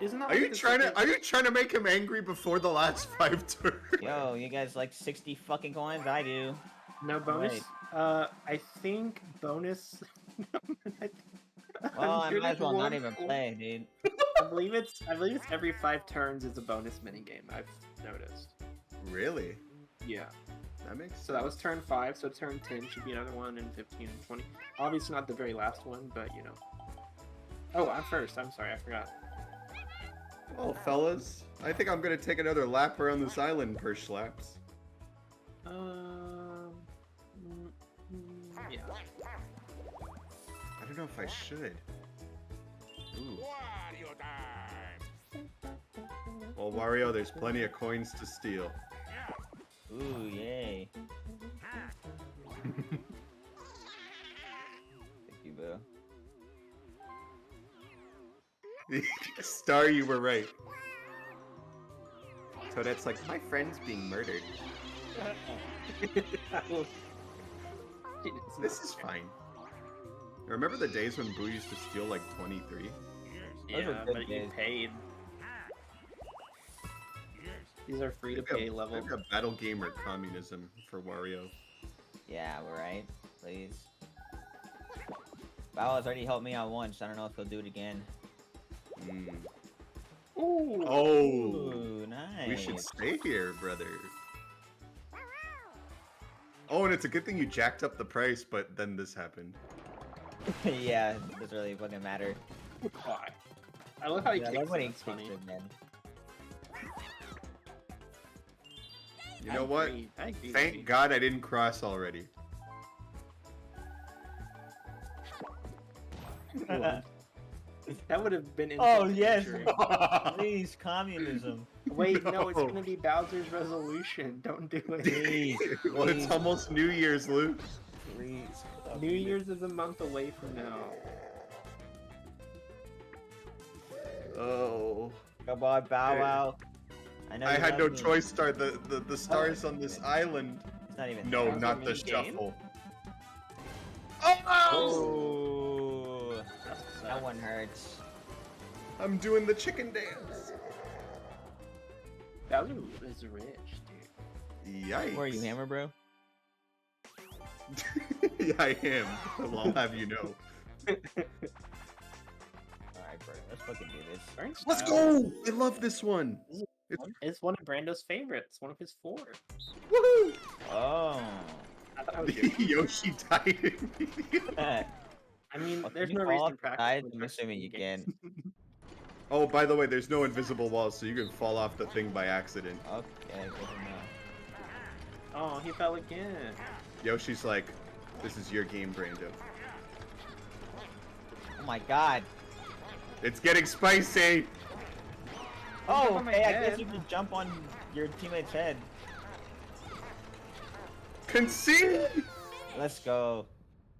Isn't that Are you trying to make him angry before the last 5 turns? Yo, you guys like 60 fucking coins? I do. No bonus? I think bonus... Well, I might as well not even play, dude. I believe it's every 5 turns is a bonus minigame, I've noticed. Really? Yeah. That makes sense. So that was turn 5, so turn 10 should be another one, and 15 and 20. Obviously not the very last one, but you know. Oh, I'm first. I'm sorry, I forgot. Well, fellas, I think I'm gonna take another lap around this island per schlaps. Yeah. I don't know if I should. Ooh. Wario time! Well, Wario, there's plenty of coins to steal. Ooh, yay. Thank you, boo. Star, you were right. Toadette's like, my friend's being murdered. This is fine. Remember the days when Boo used to steal like 23? Yeah, but you paid. These are free to pay level. Maybe a battle game or communism for Wario. Yeah, we're right. Please. Bowser's already helped me out once. I don't know if he'll do it again. Mm. Ooh. Oh! Ooh, nice. We should stay here, brother. Oh, and it's a good thing you jacked up the price, but then this happened. Yeah, it doesn't really fucking matter. Why? I love how he kicks when he it. It's funny. kicks it, man. You know what? I agree. Thank God I didn't cross already. That would have been. Oh yes, torture. please, communism. Wait, no, it's gonna be Bowser's resolution. Don't do it. Please, Well, it's almost New Year's, Luke. please. New Year's is a month away from now. Oh. Come on, Bow Wow. I know. I you had no love me. choice, Star. The stars on this island. It's not even. No, Sounds not like the a game. shuffle. Oh, that one hurts. I'm doing the chicken dance. Bowser is rich, dude. Yikes. Where are you, Hammer Bro? Yeah, I am. Well, I'll have you know. Alright, bro. Let's fucking do this. Let's go! I love this one. It's one of Brando's favorites. One of his 4. Woohoo! Oh. I thought I was Yoshi. Yoshi died immediately. I mean, Well, there's can no you fall reason off to the practice. side? with I'm Yoshi assuming you games. can. Oh, by the way, there's no invisible walls, so you can fall off the thing by accident. Okay, good to know. Oh, he fell again. Yoshi's like, this is your game, Brando. Oh my god. It's getting spicy! Oh, on my hey, I head. guess you can jump on your teammate's head. Concede! Let's go.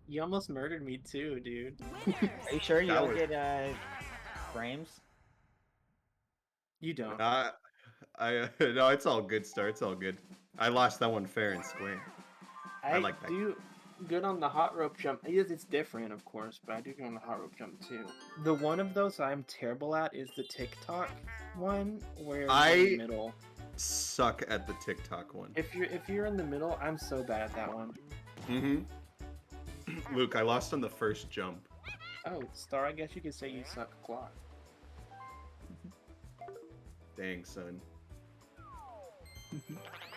You almost murdered me too, dude. Are you sure you That don't was- get frames? You don't. No, it's all good, Star. It's all good. I lost that one fair and square. I like that. do good on the hot rope jump. It's different, of course, but I do good on the hot rope jump too. The one of those I'm terrible at is the TikTok one, where you're in the middle. Suck at the TikTok one. If you're in the middle, I'm so bad at that one. Mm-hmm. Luke, I lost on the first jump. Oh, Star, I guess you could say you suck clock. Dang, son.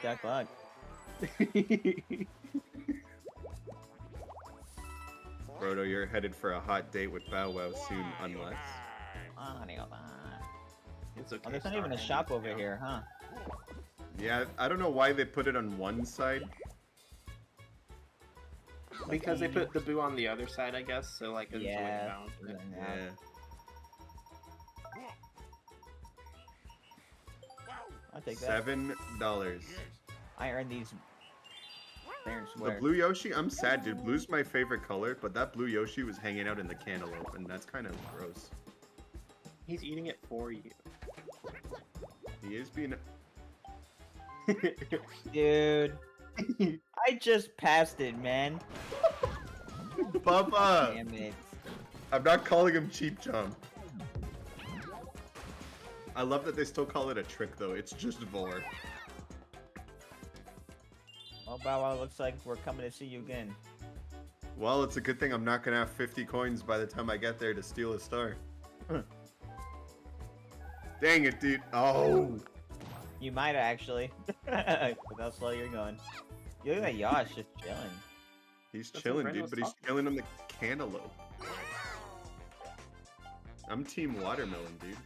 Jack luck. Frodo, you're headed for a hot date with Bow Wow soon, unless... Oh, It's okay. there's not Star, even a I shop know. over here, huh? Yeah, I don't know why they put it on one side. Because they put the boo on the other side, I guess. So like, it's Yeah. a way to balance it. Yeah. I'll take that. $7. I earned these fair and The square. blue Yoshi, I'm sad, dude. Blue's my favorite color, but that blue Yoshi was hanging out in the cantaloupe, and that's kind of gross. He's eating it for you. He is being... Dude. I just passed it, man. Bubba! Damn it. I'm not calling him Cheap Chomp. I love that they still call it a trick though. It's just Vor. Well, Bow Wow, looks like we're coming to see you again. Well, it's a good thing I'm not gonna have 50 coins by the time I get there to steal a star. Dang it, dude. Oh. You might actually. With how slow you're going. You look at Yosh just chilling. He's That's chilling, what dude, Brandon but was he's chilling on the cantaloupe. I'm team watermelon, dude.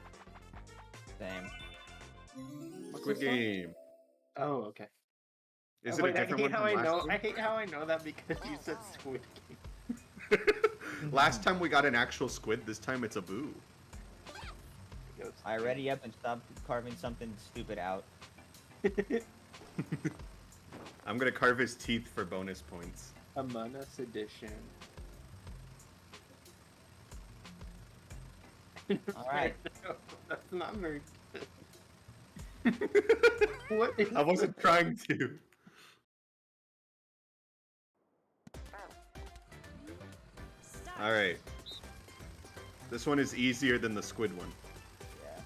Same. Squid Game. Oh, okay. Is Oh, it a wait, different one from I last know. time? I hate how I know that because you said Squid Game. Last time we got an actual squid, this time it's a boo. I ready up and stop carving something stupid out. I'm gonna carve his teeth for bonus points. Among Us edition. Alright. No, that's not very good. What is I wasn't trying to. Alright. This one is easier than the squid one. Yeah.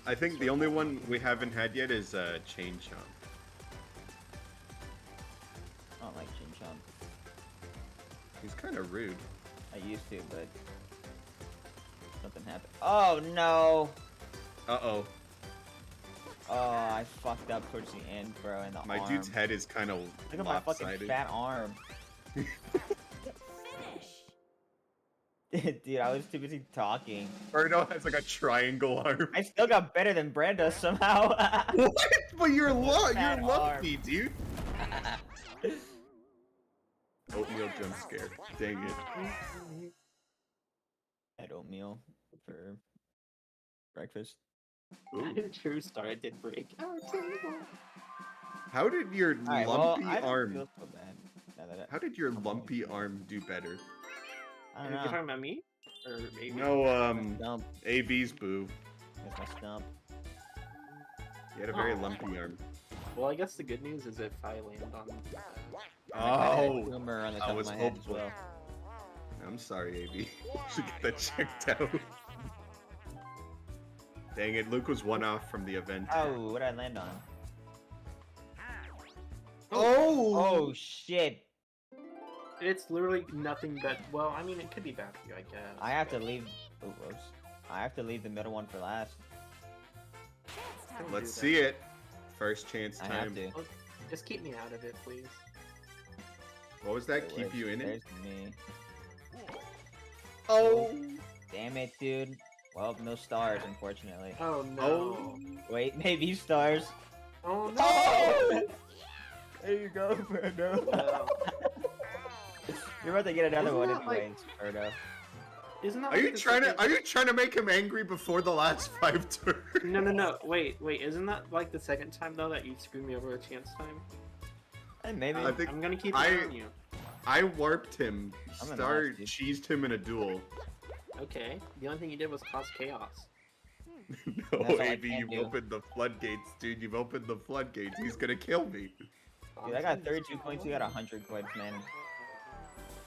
I think the only one we haven't had yet is Chain Chomp. I don't like Chin Chomp. He's kind of rude. I used to, but something happened. Oh no! Uh-oh. Oh, I fucked up towards the end, bro. And the My arm. dude's head is kind of Look at my fucking fat arm. Dude, I was too busy talking. Birdo has like a triangle arm. I still got better than Brenda somehow. What? But you're Fat lucky, dude. Oatmeal jump scare. Dang it. Had oatmeal for breakfast. Ooh. True star, it did break our table. How did your Alright, lumpy well, I don't arm? feel so bad. Now that How did your lumpy arm do better? I Are don't you know. talking about me? Or maybe? No, Stump. AB's boo. That's my stump. He had a very Aw. lumpy arm. Well, I guess the good news is if I land on. I had a Oh, tumor on the I top of was my head as hopeful. well. I'm sorry, AB. Should get that checked out. Dang it, Luke was one off from the event. Oh, what did I land on? Oh! Oh shit! It's literally nothing but. Well, I mean, it could be bad for you, I guess. I have to leave. Oh, whoops. I have to leave the middle one for last. Don't Let's do see that. it. First chance I time. have to. Just keep me out of it, please. What was that? Wait, Keep wait, you in it? There's me. Oh! Damn it, dude. Well, no stars, unfortunately. Oh no. Oh. Wait, maybe stars. Oh no. Oh! There you go, Birdo. No. You're about to get another Isn't one that, like- anyways, Birdo. Isn't that Are like you the trying to second- are you trying to make him angry before the last 5 turns? No. Wait. Isn't that like the second time though that you screwed me over a chance time? Hey, maybe. I think I'm gonna keep I- an eye on you. I warped him. I'm an Star ass, dude. cheesed him in a duel. Okay. The only thing you did was cause chaos. No, That's all I AB, can you've do. opened the floodgates, dude. You've opened the floodgates. He's gonna kill me. Dude, I got 32 coins, you got 100 coins, man.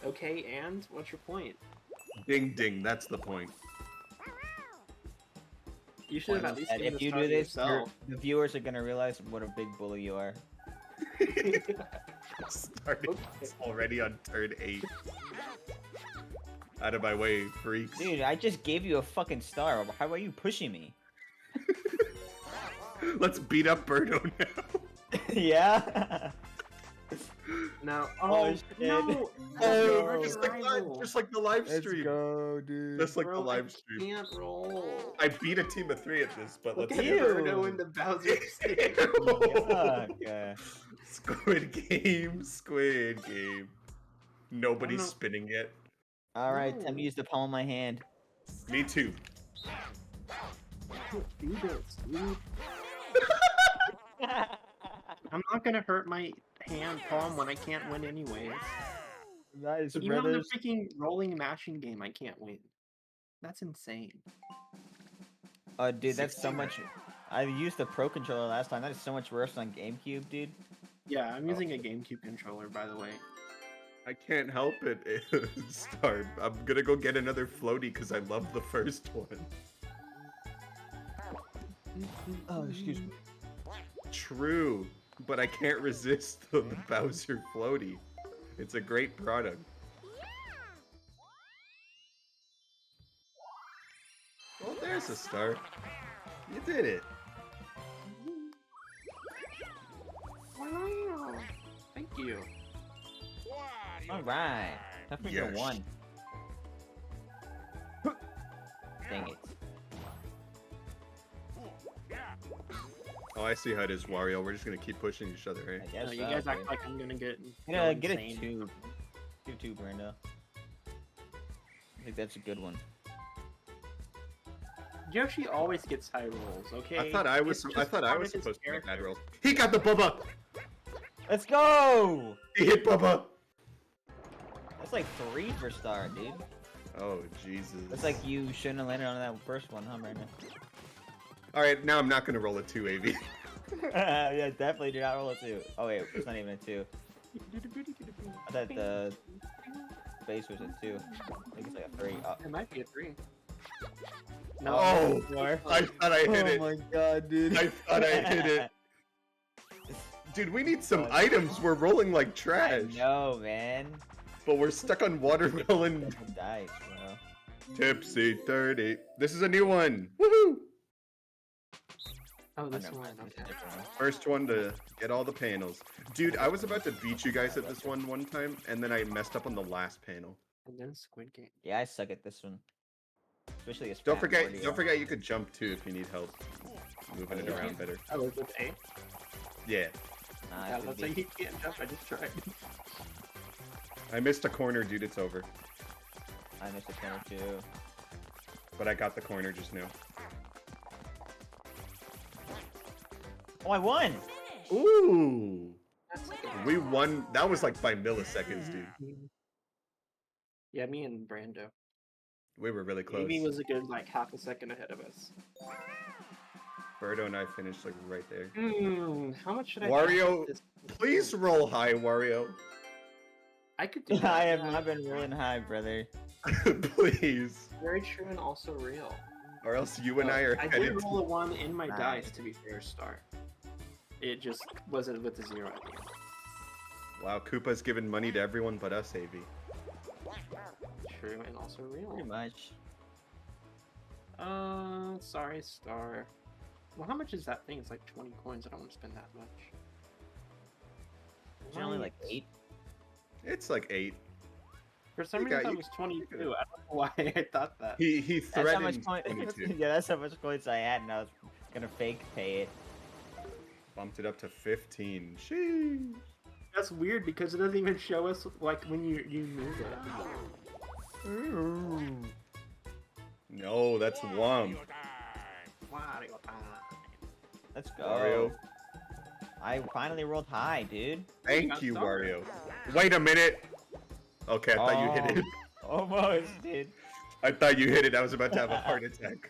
Okay, and what's your point? Ding ding, that's the point. You should have at least And given if the you star do to this, yourself. the viewers are gonna realize what a big bully you are. Starting Okay. already on turn 8. Out of my way, freaks. Dude, I just gave you a fucking star. How are you pushing me? Let's beat up Birdo now. Yeah? No. Oh, Oh, shit. no. Oh, That's just your like, rival. just like the live stream. go, dude. Just like Bro, the live stream. I can't roll. I beat a team of 3 at this, but Look let's at see. Ew. Birdo in the Bowser stage. Fuck. Squid Game, Squid Game. Nobody's know. spinning yet. Alright, No. time to use the palm of my hand. Me too. Do this, dude. I'm not gonna hurt my hand palm when I can't win anyways. Nice, Even on the freaking rolling mashing game, I can't win. That's insane. Oh, dude, that's so 16. much. I used the Pro Controller last time. That is so much worse on GameCube, dude. Yeah, I'm using a GameCube controller, by the way. I can't help it, Star. I'm gonna go get another floaty because I love the first one. Oh, excuse me. True, but I can't resist the Bowser floaty. It's a great product. Well, there's a star. You did it. Wow. Thank you. All right. Time for me to Yes. 1. Dang it. Oh, I see how it is, Wario. We're just gonna keep pushing each other, I right? guess You so, guys act dude. like I'm gonna get. Get a insane. 2. Get a 2, Brando. I think that's a good one. Yoshi always gets high rolls. Okay. I thought I was It's just part of his supposed to make bad character. rolls. He got the Bubba. Let's go! He hit Bubba. That's like 3 for star, dude. Oh Jesus. That's like you shouldn't have landed on that first one, huh, Brandon? All right, now I'm not gonna roll a 2 AV. Yeah, definitely do not roll a 2. Oh wait, it's not even a 2. I thought the base was a 2. I think it's like a 3. Oh, It might be a 3. Oh, more. I thought I hit it. Oh my god, dude. I thought I hit it. Dude, we need some items. We're rolling like I trash. know, man. But we're stuck on watermelon. Dice, bro. Tipsy 30. This is a new one. Woohoo! Oh, Oh, this never one. mind, it's a Okay. different one. First one to get all the panels. Dude, I was about to beat you guys at this one time, and then I messed up on the last panel. And then Squid Game. Yeah, I suck at this one. Especially as Don't forget you could jump too if you need help. Moving it Yeah. around better. Oh, is it A? Yeah. Nah, Yeah, it let's should say be. you can't jump. I just tried. I missed a corner, dude, it's over. I missed a corner too. But I got the corner just now. Oh, I won! Ooh! We won. That was like by milliseconds, dude. Yeah, me and Brando. We were really close. Amy was a good like half a second ahead of us. Birdo and I finished like right there. How much should I? Wario, bet this- please roll high, Wario. I could do. I that. have not been rolling high, brother. Please. Very true and also real. Or else you and I are I headed did roll a 1 in my Nice. dice to be fair start. It just wasn't with the 0 at the end. Wow, Koopa's giving money to everyone but us, AV. True and also Pretty real. much. Sorry, Star. Well, how much is that thing? It's like 20 coins. I don't want to spend that much. Is it only like 8? It's like 8. For some You got- reason, you- it was 22. I don't know why I thought that. He That's how threatened much coins. 22. Yeah, that's how much coins I had, and I was gonna fake pay it. Bumped it up to 15. Sheesh. That's weird because it doesn't even show us like when you move it. No, that's Womp. Wario time. Let's go. Wario. I finally rolled high, dude. Thank you, Wario. Wait a minute. Okay, I thought you hit it. Almost, dude. I thought you hit it. I was about to have a heart attack.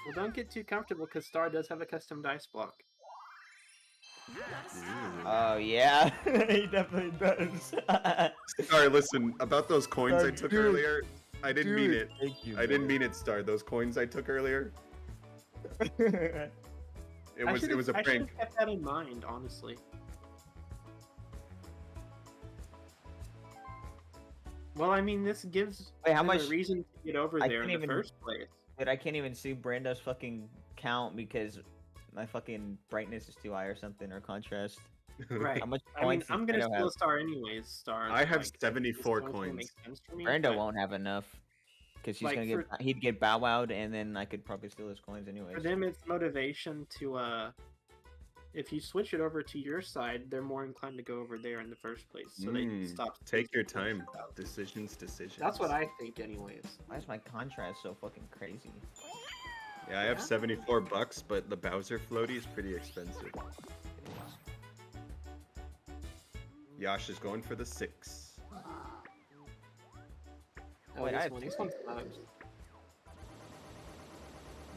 Well, don't get too comfortable because Star does have a custom dice block. Oh yeah, he definitely does. Sorry, listen, about those coins I took Dude. earlier, I didn't mean it. Thank you. I didn't mean it, Star. Those coins I took earlier, it. it was a I should prank. have kept that in mind, honestly. Well, I mean, this gives Wait, how them much? a reason to get over I there in can't the even- first place. Dude, I can't even see Brando's fucking count because my fucking brightness is too high or something, or contrast. Right. How much I mean, points I'm does gonna Brando steal have? Star anyways. Star. I have like, 74 it's going to coins. make sense for me, Brando but won't have enough. Because he's Like, gonna get, he'd get bow wowed, and then I could probably steal his coins anyways. For them, it's motivation to if you switch it over to your side, they're more inclined to go over there in the first place, so they stop. Take your switching time. out. Decisions. That's what I think, anyways. Why is my contrast so fucking crazy? Yeah, I have Yeah. 74 bucks, but the Bowser floaty is pretty expensive. Yash is going for the 6. Oh, Wait, I have this two. one's closed.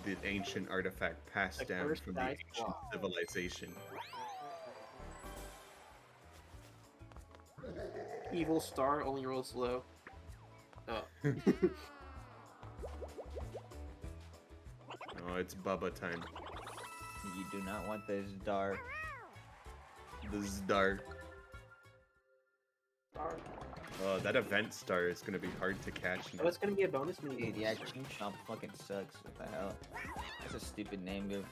The ancient artifact passed The down first from the dice ancient block. civilization. Evil Star only rolls low. Oh. Oh, it's Bubba time. You do not want this dark. This is dark. Dark. That event star is gonna be hard to catch Oh, now. it's gonna be a bonus mini. Dude, yeah, Ching Chomp fucking sucks. What the hell? That's a stupid name, dude.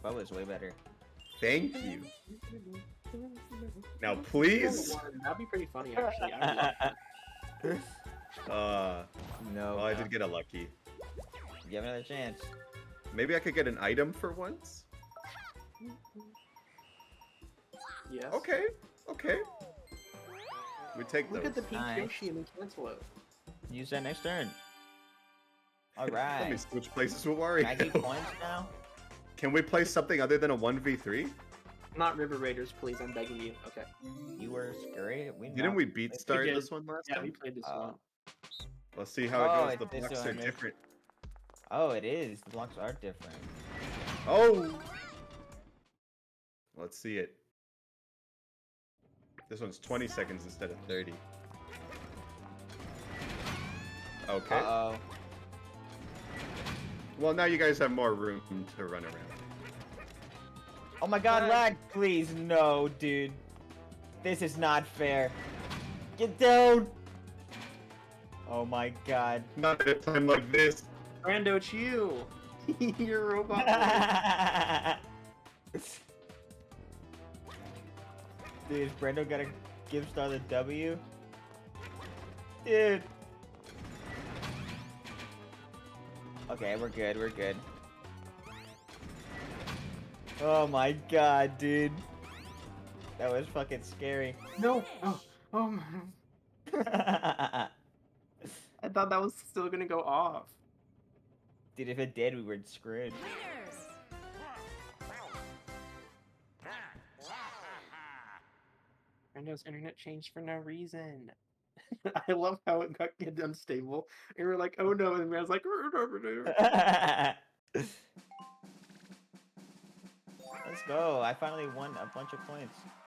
Bubba's way better. Thank you. Now, please. That'd be pretty funny, actually. I would love No. Well, I did get a lucky. Give another chance. Maybe I could get an item for once. Yes. Okay. Okay. We take Look those. at the pink Nice. Yoshi and we cancel it. Use that next turn. Let me Alright. switch places with Can I Wario. keep points now? Can we play something other than a 1v3? Not River Raiders, please. I'm begging you. Okay. You were scary. Didn't we beat Star did. this one last Yeah, we time? played this Oh. one. Let's see how Oh, it it's goes. The this blocks are one. different. Oh, it is. The blocks are different. Oh! Let's see it. This one's 20 seconds instead of 30. Okay. Uh-oh. Well, now you guys have more room to run around. Oh my god, lag! Please, no, dude. This is not fair. Get down! Oh my god. Not at a time like this. Brando, it's you! You're a robot. Dude, is Brando gotta give Star the W? Dude. Okay, we're good, we're good. Oh my god, dude. That was fucking scary. No! Oh my. I thought that was still gonna go off. Dude, if it did, we were screwed. Brando's internet changed for no reason. I love how it got unstable. And we're like, oh no, and I was like, Let's go. I finally won a bunch of points.